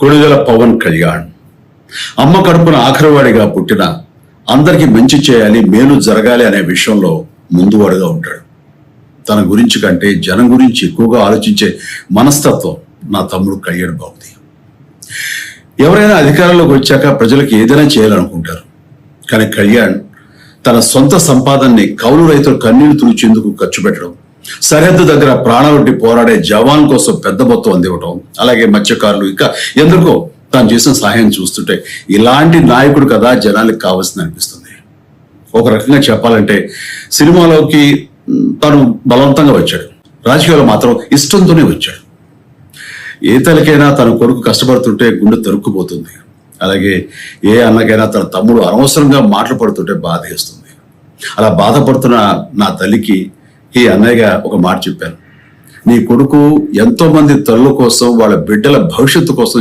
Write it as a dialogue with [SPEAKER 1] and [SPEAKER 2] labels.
[SPEAKER 1] కొడుదల పవన్ కళ్యాణ్ అమ్మ కడుపున ఆఖరివాడిగా పుట్టిన అందరికీ మంచి చేయాలి, మేలు జరగాలి అనే విషయంలో ముందువాడుగా ఉంటాడు. తన గురించి కంటే జనం గురించి ఎక్కువగా ఆలోచించే మనస్తత్వం నా తమ్ముడు కళ్యాణ్ బాబుది. ఎవరైనా అధికారంలోకి వచ్చాక ప్రజలకు ఏదైనా చేయాలనుకుంటారు. కానీ కళ్యాణ్ తన సొంత సంపాదనని కౌలు రైతులు కన్నీళ్లు తుడిచేందుకు ఖర్చు పెట్టడం, సరిహద్దు దగ్గర ప్రాణాలొడ్డి పోరాడే జవాన్ కోసం పెద్ద మొత్తం అందివ్వడం, అలాగే మత్స్యకారులు ఇంకా ఎందుకో తాను చేసిన సహాయం చూస్తుంటే ఇలాంటి నాయకుడు కదా జనానికి కావాల్సింది అనిపిస్తుంది. ఒక రకంగా చెప్పాలంటే సినిమాలోకి తను బలవంతంగా వచ్చాడు, రాజకీయాల్లో మాత్రం ఇష్టంతోనే వచ్చాడు. ఏ తల్లికైనా తన కొడుకు కష్టపడుతుంటే గుండె తరుక్కుపోతుంది. అలాగే ఏ అన్నకైనా తన తమ్ముడు అనవసరంగా మాటలు పడుతుంటే బాధేస్తుంది. అలా బాధపడుతున్న నా తల్లికి ఈ అన్నయ్యగా ఒక మాట చెప్పాను. నీ కొడుకు ఎంతో మంది తల్లుల కోసం, వాళ్ళ బిడ్డల భవిష్యత్తు కోసం